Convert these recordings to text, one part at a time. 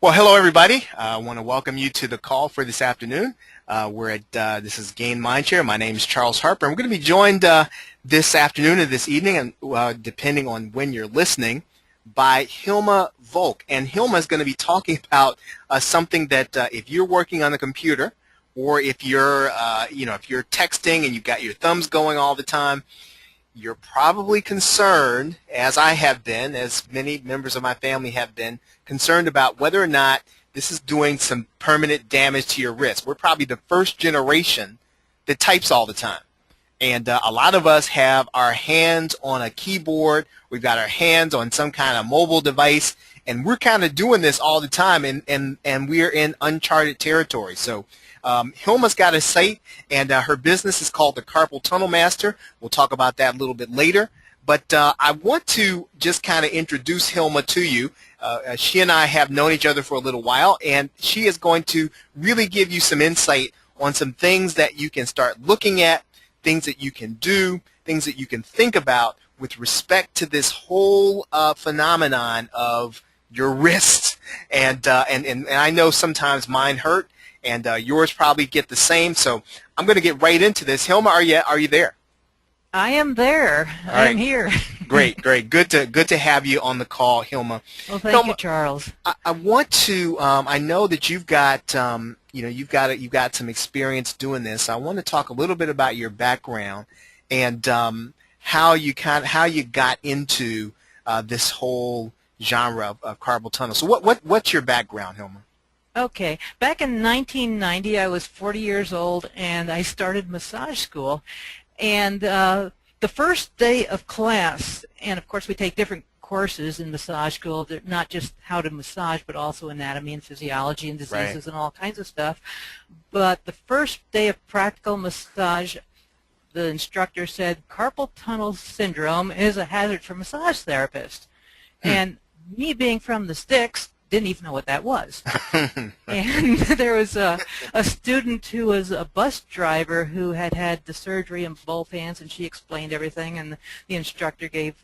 Well, hello everybody. I want to welcome you to the call for this afternoon. This is Gain Mindshare. My name is Charles Harper. I'm going to be joined this afternoon or this evening, and depending on when you're listening, by Hilma Volk. And Hilma is going to be talking about something that if you're working on the computer, or if you're if you're texting and you've got your thumbs going all the time, you're probably concerned, as I have been, as many members of my family have been, concerned about whether or not this is doing some permanent damage to your wrist. We're probably the first generation that types all the time. And a lot of us have our hands on a keyboard. We've got our hands on some kind of mobile device. And we're kind of doing this all the time, and we're in uncharted territory. So Hilma's got a site, and her business is called the Carpel Tunnel Master. We'll talk about that a little bit later. But I want to just kind of introduce Hilma to you. She and I have known each other for a little while, and she is going to really give you some insight on some things that you can start looking at, things that you can do, things that you can think about with respect to this whole phenomenon of your wrists. And I know sometimes mine hurt, and yours probably get the same. So I'm going to get right into this. Hilma, are you there? I am there. All I right. am here. Great. Good to have you on the call, Hilma. Well, thank Hilma, you, Charles. I want to. I know that you've got you've got some experience doing this. I want to talk a little bit about your background and how you got into this whole genre of carpal tunnel. So what's your background, Hilma? Okay. Back in 1990, I was 40 years old, and I started massage school. And the first day of class, and of course we take different courses in massage school. They're not just how to massage, but also anatomy and physiology and diseases Right. and all kinds of stuff. But the first day of practical massage, the instructor said, carpal tunnel syndrome is a hazard for massage therapists. And me being from the sticks, didn't even know what that was. And there was a student who was a bus driver who had had the surgery in both hands, and she explained everything, and the instructor gave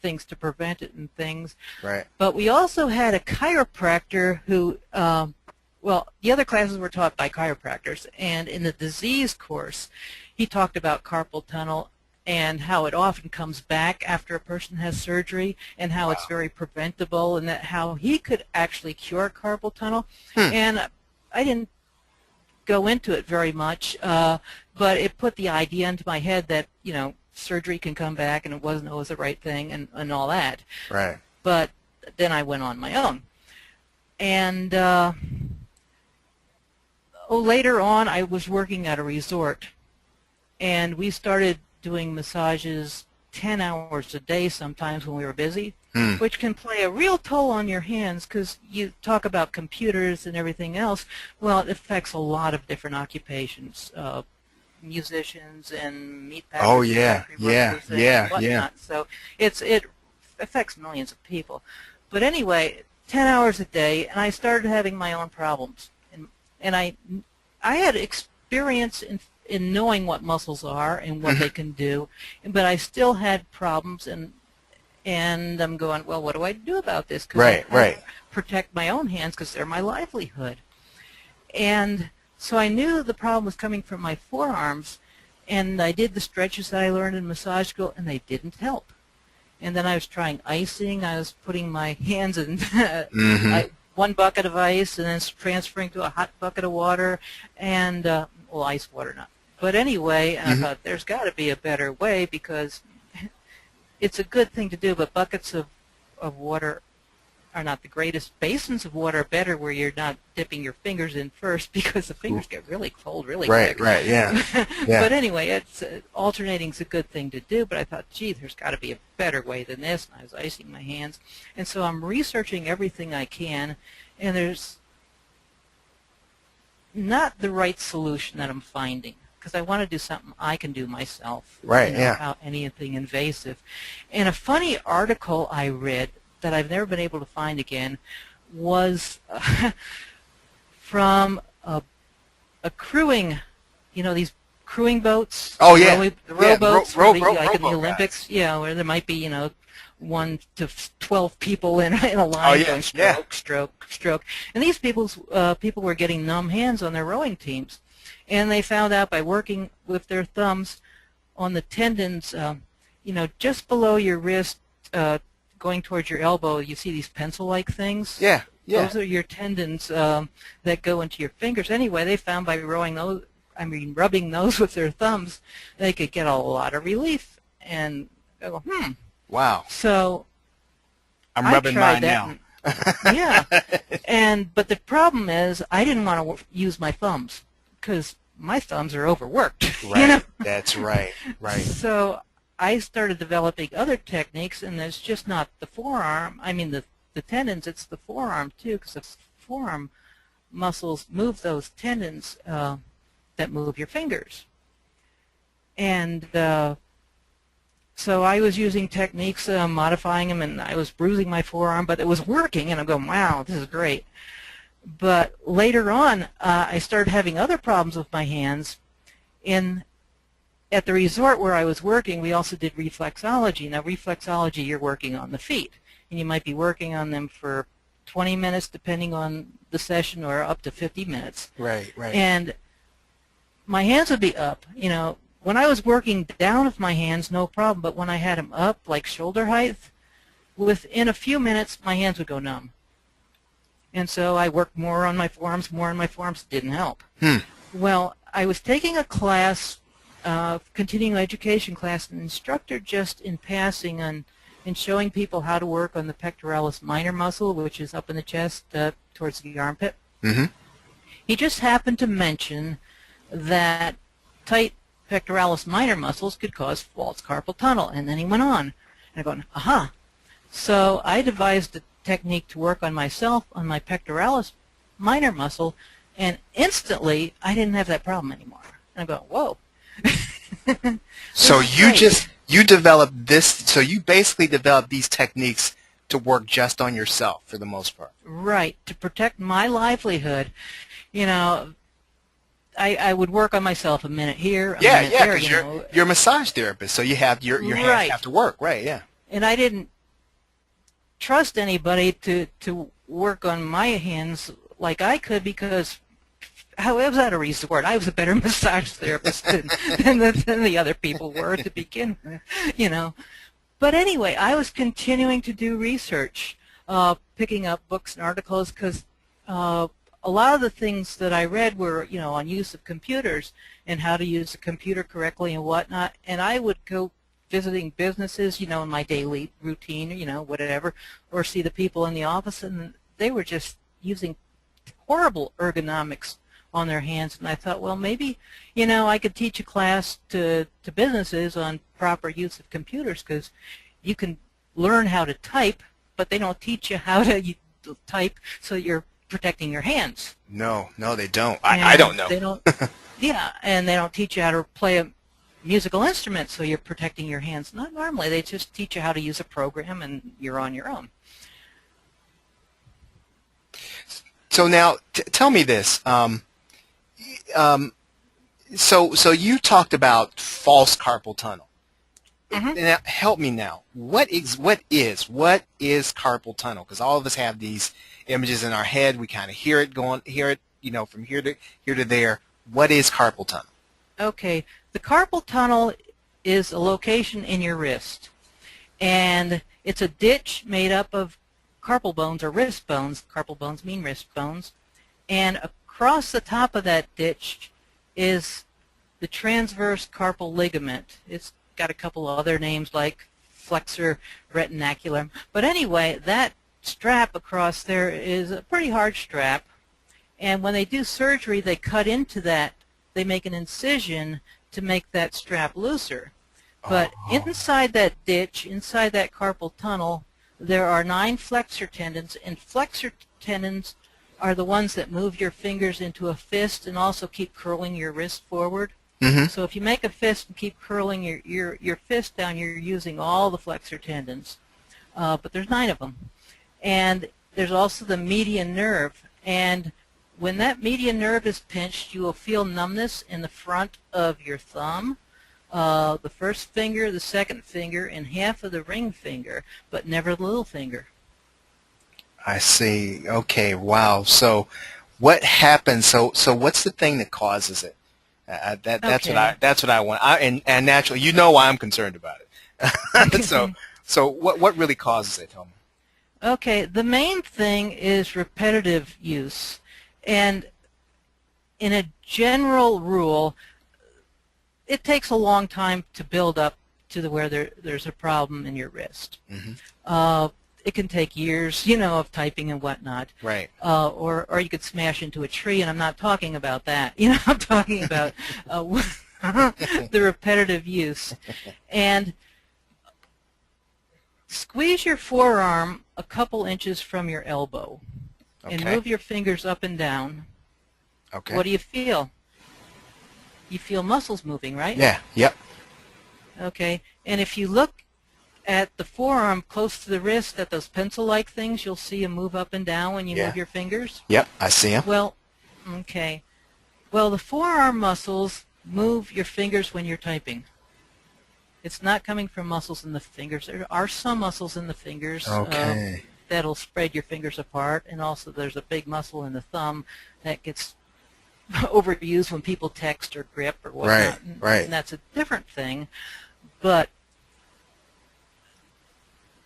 things to prevent it and things. Right. But we also had a chiropractor who, well, the other classes were taught by chiropractors, and in the disease course, he talked about carpal tunnel and how it often comes back after a person has surgery, and how it's very preventable, and that how he could actually cure carpal tunnel. And I didn't go into it very much, but it put the idea into my head that, you know, surgery can come back, and it wasn't always the right thing, and all that. Right. But then I went on my own. And later on, I was working at a resort, and we started doing massages 10 hours a day sometimes when we were busy, which can play a real toll on your hands, because you talk about computers and everything else. Well, it affects a lot of different occupations, musicians and meat packers. Oh, and yeah, factory workers and yeah. whatnot. So it affects millions of people. But anyway, 10 hours a day, and I started having my own problems. And I had experience in knowing what muscles are and what they can do, but I still had problems, and I'm going, well, what do I do about this? Because I protect my own hands because they're my livelihood. And so I knew the problem was coming from my forearms, and I did the stretches that I learned in massage school, and they didn't help. And then I was trying icing. I was putting my hands in one bucket of ice and then transferring to a hot bucket of water, and well, ice water, not. But anyway, I thought there's got to be a better way, because it's a good thing to do, but buckets of water are not the greatest. Basins of water are better, where you're not dipping your fingers in first, because the fingers get really cold really quick. Right, yeah. But anyway, it's alternating's a good thing to do, but I thought, gee, there's got to be a better way than this, and I was icing my hands. And so I'm researching everything I can, and there's not the right solution that I'm finding, because I want to do something I can do myself. Right, without anything invasive. And a funny article I read that I've never been able to find again was from a crewing, you know, these crewing boats. Oh, yeah. The rowboats, Row like in the boat Olympics, guys. yeah, where there might be, you know, 1 to 12 people in a line going stroke, stroke, stroke. And these people were getting numb hands on their rowing teams. And they found out by working with their thumbs on the tendons, just below your wrist, going towards your elbow, you see these pencil-like things? Yeah, yeah. Those are your tendons that go into your fingers. Anyway, they found by rubbing those with their thumbs, they could get a lot of relief. And I go, Wow. So I'm rubbing mine now. Yeah. But the problem is I didn't want to use my thumbs because my thumbs are overworked. Right. That's right. Right. So I started developing other techniques, and it's just not the forearm. I mean, the tendons, it's the forearm too, because the forearm muscles move those tendons that move your fingers. And so I was using techniques, modifying them, and I was bruising my forearm, but it was working, and I'm going, wow, this is great. But later on, I started having other problems with my hands. At the resort where I was working, we also did reflexology. Now, reflexology, you're working on the feet, and you might be working on them for 20 minutes, depending on the session, or up to 50 minutes. Right, right. And my hands would be up. When I was working down with my hands, no problem, but when I had them up, like shoulder height, within a few minutes, my hands would go numb. And so I worked more on my forearms, didn't help. Well, I was taking a class, continuing education class, an instructor just in passing and showing people how to work on the pectoralis minor muscle, which is up in the chest towards the armpit. Mm-hmm. He just happened to mention that tight pectoralis minor muscles could cause false carpal tunnel, and then he went on. And I'm going, aha. So I devised a technique to work on myself, on my pectoralis minor muscle, and instantly I didn't have that problem anymore. And I'm going, whoa. So you developed this, so you basically developed these techniques to work just on yourself for the most part. Right, to protect my livelihood. I would work on myself a minute here, a minute there. Because you're a massage therapist, so you have your hands have to work, right? Yeah. And I didn't trust anybody to work on my hands like I could, because I was at a resort. I was a better massage therapist than the other people were to begin with, But anyway, I was continuing to do research, picking up books and articles, because a lot of the things that I read were, on use of computers and how to use a computer correctly and whatnot. And I would go visiting businesses, in my daily routine, whatever, or see the people in the office, and they were just using horrible ergonomics on their hands. And I thought, well, maybe, I could teach a class to businesses on proper use of computers, because you can learn how to type, but they don't teach you how to type so you're protecting your hands. No, they don't. I don't know. They don't. Yeah, and they don't teach you how to play a musical instrument so you're protecting your hands. Not normally. They just teach you how to use a program, and you're on your own. So now, tell me this. So you talked about false carpal tunnel. Mm-hmm. Now, help me now. What is carpal tunnel? Because all of us have these images in our head. We kind of hear it, from here to there. What is carpal tunnel? Okay, the carpal tunnel is a location in your wrist, and it's a ditch made up of carpal bones or wrist bones. Carpal bones mean wrist bones, and across the top of that ditch is the transverse carpal ligament. It's got a couple other names like flexor retinaculum, but anyway, that strap across there is a pretty hard strap, and when they do surgery, they cut into that. They make an incision to make that strap looser. But inside that ditch, inside that carpal tunnel, there are 9 flexor tendons, and flexor tendons are the ones that move your fingers into a fist and also keep curling your wrist forward. Mm-hmm. So if you make a fist and keep curling your fist down, you're using all the flexor tendons. But there's 9 of them. And there's also the median nerve. And when that median nerve is pinched, you will feel numbness in the front of your thumb, the first finger, the second finger, and half of the ring finger, but never the little finger. I see. Okay. Wow. So, what happens? So what's the thing that causes it? Okay. That's what I want. And naturally, you know why I'm concerned about it. So what really causes it, Hilma? Okay, the main thing is repetitive use. And in a general rule, it takes a long time to build up to where there's a problem in your wrist. Mm-hmm. It can take years, of typing and whatnot. Right. Or you could smash into a tree, and I'm not talking about that. I'm talking about the repetitive use. And squeeze your forearm a couple inches from your elbow and Okay. move your fingers up and down. Okay. What do you feel? You feel muscles moving, right? Yeah. Yep. Okay. And if you look at the forearm close to the wrist at those pencil-like things, you'll see them move up and down when you Yeah. move your fingers. Yep. I see him. Well, okay. Well, the forearm muscles move your fingers when you're typing. It's not coming from muscles in the fingers. There are some muscles in the fingers Okay. that'll spread your fingers apart, and also there's a big muscle in the thumb that gets overused when people text or grip or whatnot. Right. And that's a different thing. But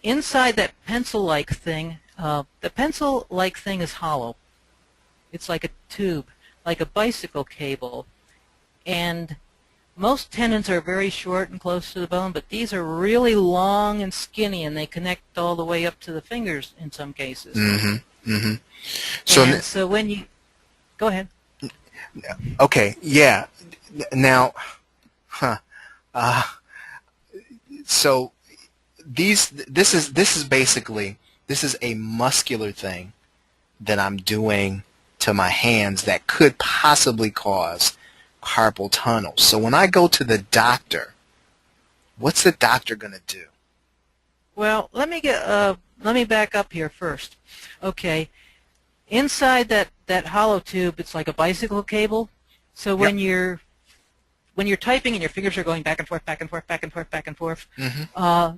inside that pencil-like thing, the pencil-like thing is hollow. It's like a tube, like a bicycle cable. And most tendons are very short and close to the bone, but these are really long and skinny, and they connect all the way up to the fingers in some cases. Mm-hmm. Mm-hmm. So when you... Go ahead. Okay. Yeah. Now, so this is basically, this is a muscular thing that I'm doing to my hands that could possibly cause carpal tunnel. So when I go to the doctor, what's the doctor going to do? Well, let me back up here first. Okay, inside that hollow tube, it's like a bicycle cable. So when you're typing and your fingers are going back and forth, back and forth, back and forth, back and forth, Mm-hmm.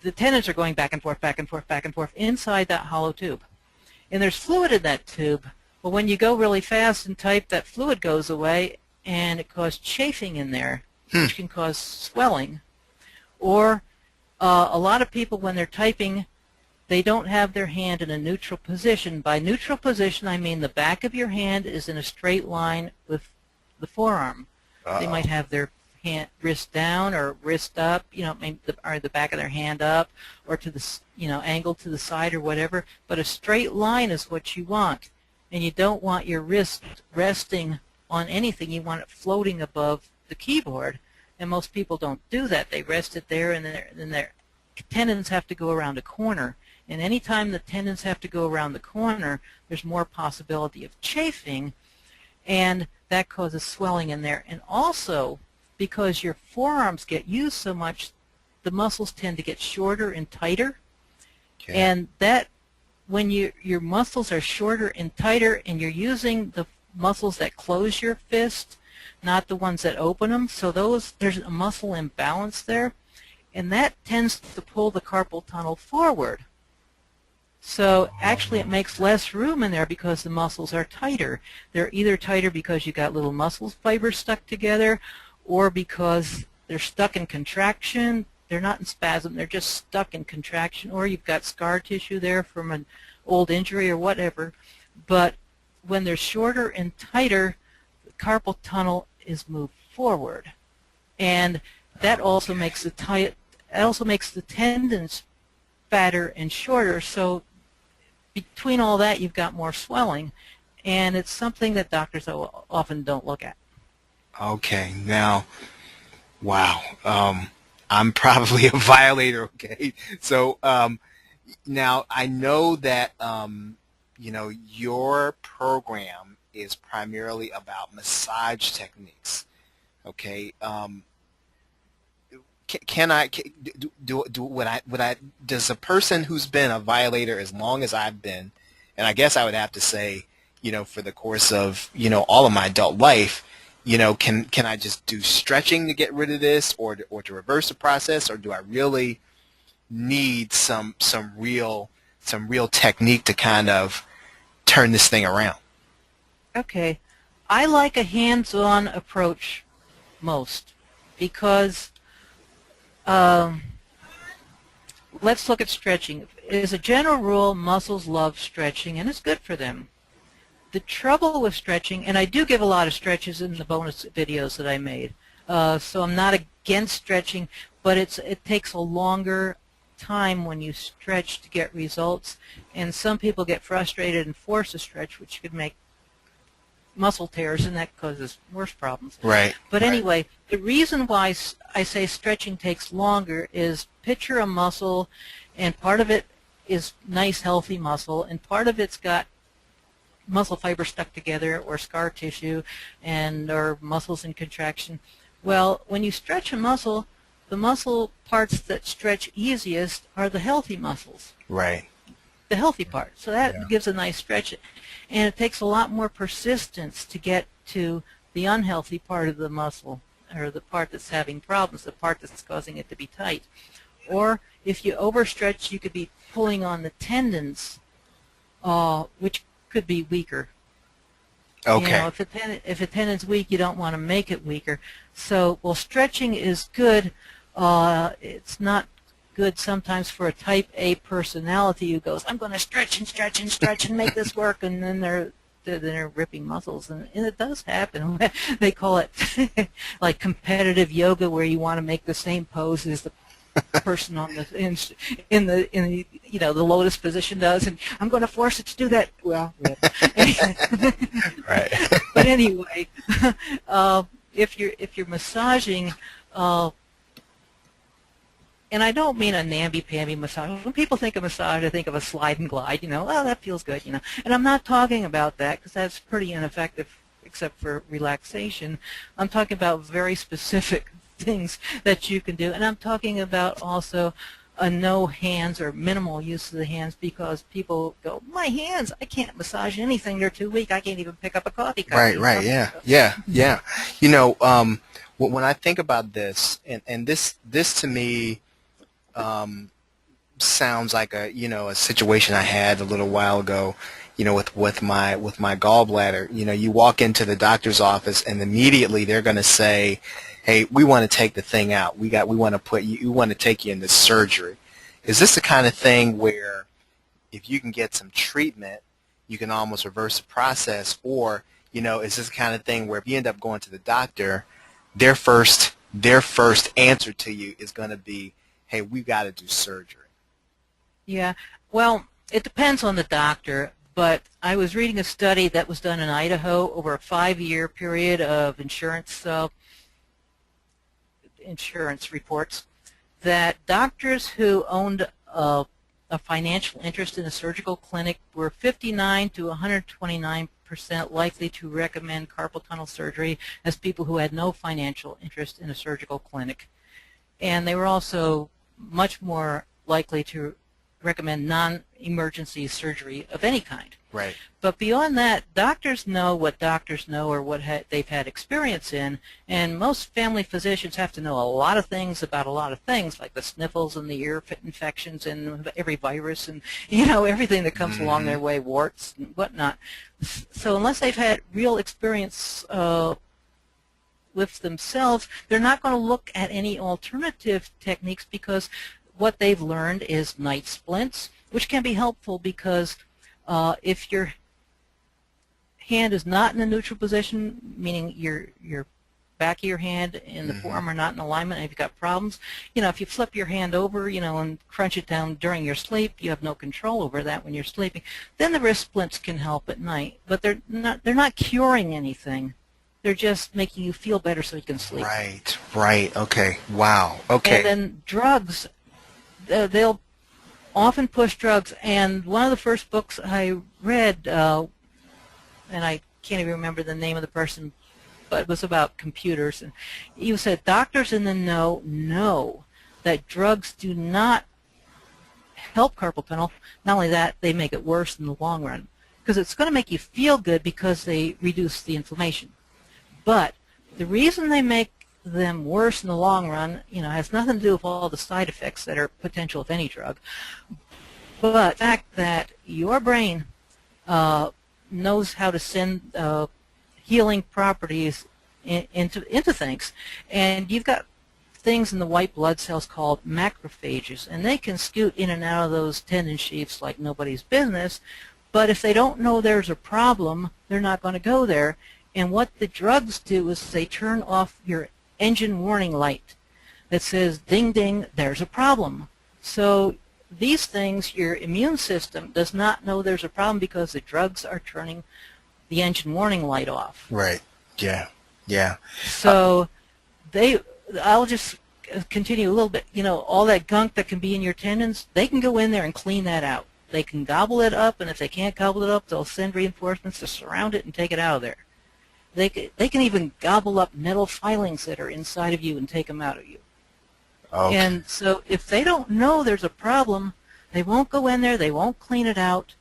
the tendons are going back and forth, back and forth, back and forth inside that hollow tube. And there's fluid in that tube. But when you go really fast and type, that fluid goes away, and it causes chafing in there, which can cause swelling. Or a lot of people, when they're typing, they don't have their hand in a neutral position. By neutral position, I mean the back of your hand is in a straight line with the forearm. Uh-oh. They might have their wrist down or wrist up, maybe or the back of their hand up, or to the, angled to the side or whatever. But a straight line is what you want, and you don't want your wrist resting on anything. You want it floating above the keyboard, and most people don't do that. They rest it there, and then their tendons have to go around a corner. And anytime the tendons have to go around the corner, there's more possibility of chafing, and that causes swelling in there. And also, because your forearms get used so much, the muscles tend to get shorter and tighter. Okay. And that, when your muscles are shorter and tighter, and you're using the muscles that close your fist, not the ones that open them, so there's a muscle imbalance there, and that tends to pull the carpal tunnel forward. So actually it makes less room in there because the muscles are tighter. They're either tighter because you got little muscle fibers stuck together, or because they're stuck in contraction. They're not in spasm, they're just stuck in contraction, or you've got scar tissue there from an old injury or whatever. But when they're shorter and tighter, the carpal tunnel is moved forward. And that also makes the tendons fatter and shorter, so between all that you've got more swelling, and it's something that doctors often don't look at. Okay. Now, wow. I'm probably a violator. Okay. So now I know that your program is primarily about massage techniques. Okay. Does a person who's been a violator as long as I've been, and I guess I would have to say, for the course of, all of my adult life, can I just do stretching to get rid of this, or to reverse the process, or do I really need some real technique to kind of turn this thing around? Okay. I like a hands-on approach most because let's look at stretching. As a general rule, muscles love stretching, and it's good for them. The trouble with stretching, and I do give a lot of stretches in the bonus videos that I made, so I'm not against stretching, but it takes a longer time when you stretch to get results, and some people get frustrated and force a stretch, which could make muscle tears, and that causes worse problems. Right. But right. anyway, the reason why I say stretching takes longer is picture a muscle, and part of it is nice, healthy muscle, and part of it's got muscle fiber stuck together or scar tissue or muscles in contraction. Well, when you stretch a muscle, the muscle parts that stretch easiest are the healthy muscles. Right. The healthy part. So that Yeah. gives a nice stretch. And it takes a lot more persistence to get to the unhealthy part of the muscle, or the part that's having problems, the part that's causing it to be tight. Or if you overstretch, you could be pulling on the tendons, which could be weaker. Okay. If a tendon's weak, you don't want to make it weaker. So, well, stretching is good. It's not good sometimes for a type A personality who goes, I'm going to stretch and stretch and stretch and make this work, and then they're ripping muscles, and it does happen. They call it like competitive yoga, where you want to make the same pose as the person on the in the the lotus position does, and I'm going to force it to do that. Well, Right. but anyway, if you're massaging, and I don't mean a namby-pamby massage. When people think of massage, I think of a slide and glide. Oh, that feels good. And I'm not talking about that, because that's pretty ineffective, except for relaxation. I'm talking about very specific things that you can do, and I'm talking about also no hands or minimal use of the hands, because people go, my hands, I can't massage anything, they're too weak, I can't even pick up a coffee cup. Right, yeah. When I think about this, and this to me sounds like a situation I had a little while ago, with my gallbladder. You walk into the doctor's office, and immediately they're going to say, hey, we want to take the thing out. We want to take you into surgery. Is this the kind of thing where if you can get some treatment, you can almost reverse the process? Or, is this the kind of thing where if you end up going to the doctor, their first answer to you is going to be, hey, we've got to do surgery? Yeah, well, it depends on the doctor, but I was reading a study that was done in Idaho over a 5-year period of insurance reports, that doctors who owned a financial interest in a surgical clinic were 59 to 129% likely to recommend carpal tunnel surgery as people who had no financial interest in a surgical clinic. And they were also much more likely to recommend non-emergency surgery of any kind. Right. But beyond that, doctors know what doctors know, or what they've had experience in, and most family physicians have to know a lot of things about a lot of things, like the sniffles and the ear infections and every virus and everything that comes along their way, warts and whatnot. So unless they've had real experience with themselves, they're not going to look at any alternative techniques, because what they've learned is night splints, which can be helpful because if your hand is not in a neutral position, meaning your back of your hand and the forearm are not in alignment, and if you've got problems, if you flip your hand over, and crunch it down during your sleep, you have no control over that when you're sleeping, then the wrist splints can help at night. But they're not curing anything. They're just making you feel better so you can sleep. Right. Okay. Wow. Okay. And then drugs, they'll often push drugs. And one of the first books I read, and I can't even remember the name of the person, but it was about computers. And he said doctors in the know that drugs do not help carpal tunnel. Not only that, they make it worse in the long run, because it's going to make you feel good because they reduce the inflammation. But The reason they make them worse in the long run, has nothing to do with all the side effects that are potential of any drug, but the fact that your brain knows how to send healing properties into things, and you've got things in the white blood cells called macrophages, and they can scoot in and out of those tendon sheaths like nobody's business, but if they don't know there's a problem, they're not going to go there. And what the drugs do is they turn off your engine warning light that says, ding, ding, there's a problem. So these things, your immune system does not know there's a problem because the drugs are turning the engine warning light off. Right. Yeah. Yeah. So I'll just continue a little bit. All that gunk that can be in your tendons, they can go in there and clean that out. They can gobble it up, and if they can't gobble it up, they'll send reinforcements to surround it and take it out of there. They can even gobble up metal filings that are inside of you and take them out of you. Okay. And so if they don't know there's a problem, they won't go in there, they won't clean it out.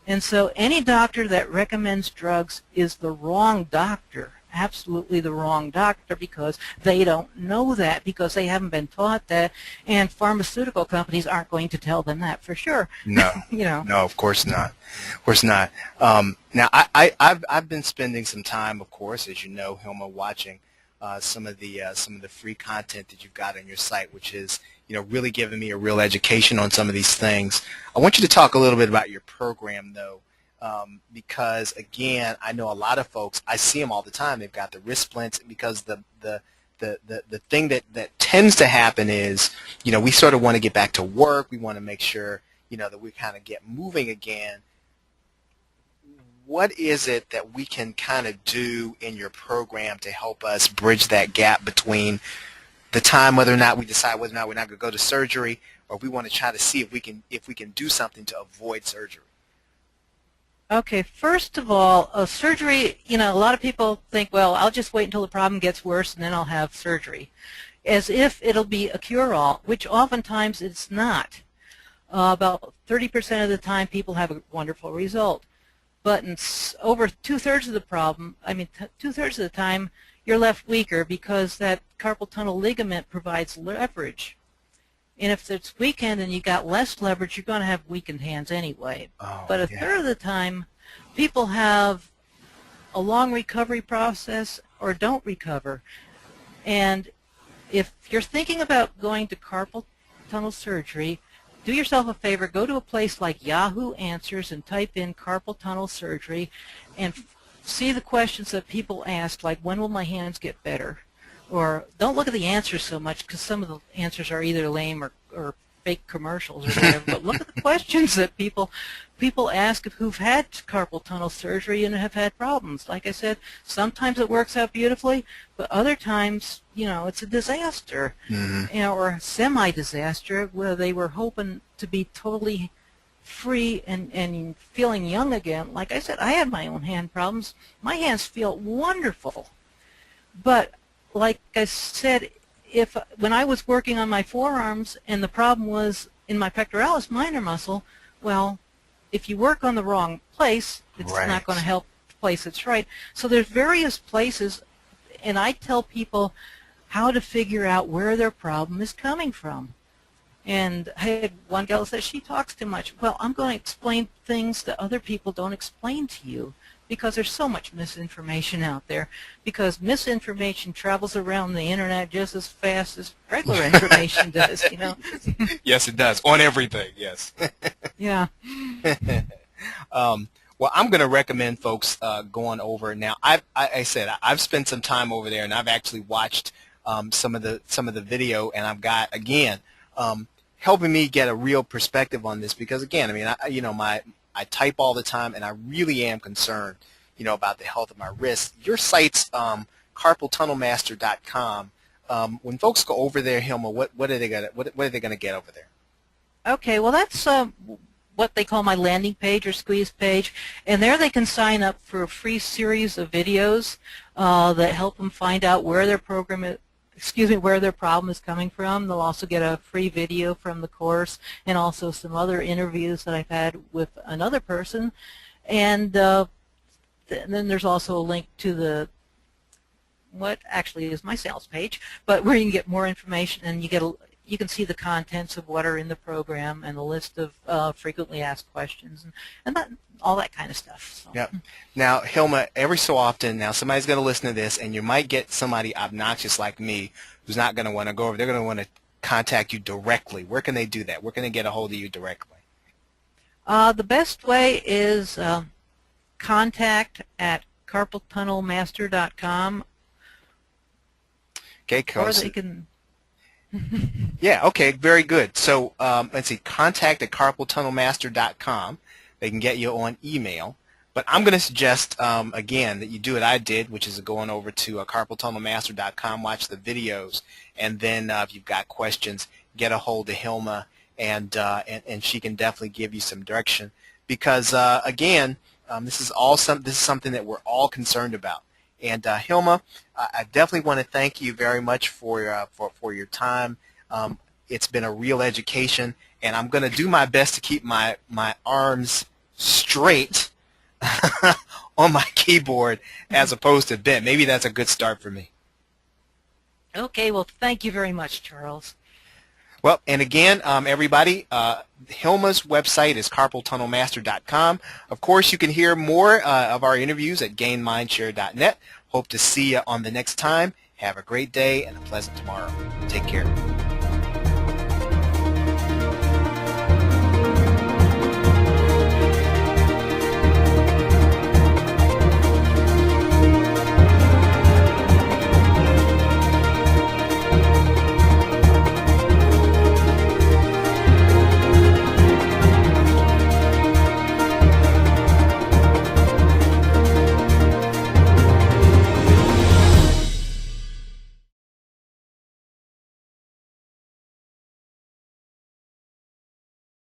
And so any doctor that recommends drugs is the wrong doctor, absolutely the wrong doctor, because they don't know that, because they haven't been taught that, and pharmaceutical companies aren't going to tell them that for sure. No, no, of course not. Of course not. Now, I've been spending some time, of course, as you know, Hilma, watching some of the free content that you've got on your site, which is really giving me a real education on some of these things. I want you to talk a little bit about your program, though. Because again, I know a lot of folks, I see them all the time, they've got the wrist splints, because the thing that tends to happen is, we sort of want to get back to work, we want to make sure, that we kind of get moving again. What is it that we can kind of do in your program to help us bridge that gap between the time whether or not we decide whether or not we're not going to go to surgery, or we want to try to see if we can do something to avoid surgery? Okay, first of all, surgery, a lot of people think, well, I'll just wait until the problem gets worse and then I'll have surgery, as if it'll be a cure-all, which oftentimes it's not. About 30% of the time people have a wonderful result. But in over two-thirds of the problem, two-thirds of the time, you're left weaker because that carpal tunnel ligament provides leverage. And if it's weakened and you got less leverage, you're going to have weakened hands anyway. But a third of the time, people have a long recovery process or don't recover. And if you're thinking about going to carpal tunnel surgery, do yourself a favor, go to a place like Yahoo Answers and type in carpal tunnel surgery and see the questions that people ask, like, when will my hands get better? Or don't look at the answers so much, because some of the answers are either lame or fake commercials or whatever, but look at the questions that people ask who've had carpal tunnel surgery and have had problems. Like I said, sometimes it works out beautifully, but other times, it's a disaster, or a semi-disaster where they were hoping to be totally free and feeling young again. Like I said, I had my own hand problems. My hands feel wonderful, but like I said, when I was working on my forearms and the problem was in my pectoralis minor muscle, well, if you work on the wrong place, it's not going to help the place that's right. So there's various places, and I tell people how to figure out where their problem is coming from. And I had one gal that said, she talks too much. Well, I'm going to explain things that other people don't explain to you, because there's so much misinformation out there, because misinformation travels around the internet just as fast as regular information does, Yes, it does, on everything, yes. Yeah. Well, I'm going to recommend folks going over now. I said I've spent some time over there, and I've actually watched some of the video, and I've got, again, helping me get a real perspective on this, because again, I type all the time, and I really am concerned, about the health of my wrists. Your site's carpaltunnelmaster.com. When folks go over there, Hilma, what are they gonna get over there? Okay, well, that's what they call my landing page or squeeze page, and there they can sign up for a free series of videos that help them find out where their program is. Where their problem is coming from. They'll also get a free video from the course, and also some other interviews that I've had with another person. And then there's also a link to what actually is my sales page, but where you can get more information and you can see the contents of what are in the program and the list of frequently asked questions and all that kind of stuff. So. Yep. Now, Hilma, every so often, now somebody's going to listen to this, and you might get somebody obnoxious like me who's not going to want to go over. They're going to want to contact you directly. Where can they do that? Where can they get a hold of you directly? The best way is contact at carpeltunnelmaster.com. Okay, or they can. Yeah, okay, very good. So let's see, contact at carpeltunnelmaster.com. They can get you on email. But I'm going to suggest, again, that you do what I did, which is going over to carpeltunnelmaster.com, watch the videos, and then if you've got questions, get a hold of Hilma, and she can definitely give you some direction. Because, again, this is something that we're all concerned about. And Hilma, I definitely want to thank you very much for your time. It's been a real education, and I'm going to do my best to keep my arms straight on my keyboard as opposed to bent. Maybe that's a good start for me. Okay, well, thank you very much, Charles. Well, and again, everybody, Hilma's website is carpeltunnelmaster.com. Of course, you can hear more of our interviews at gainmindshare.net. Hope to see you on the next time. Have a great day and a pleasant tomorrow. Take care.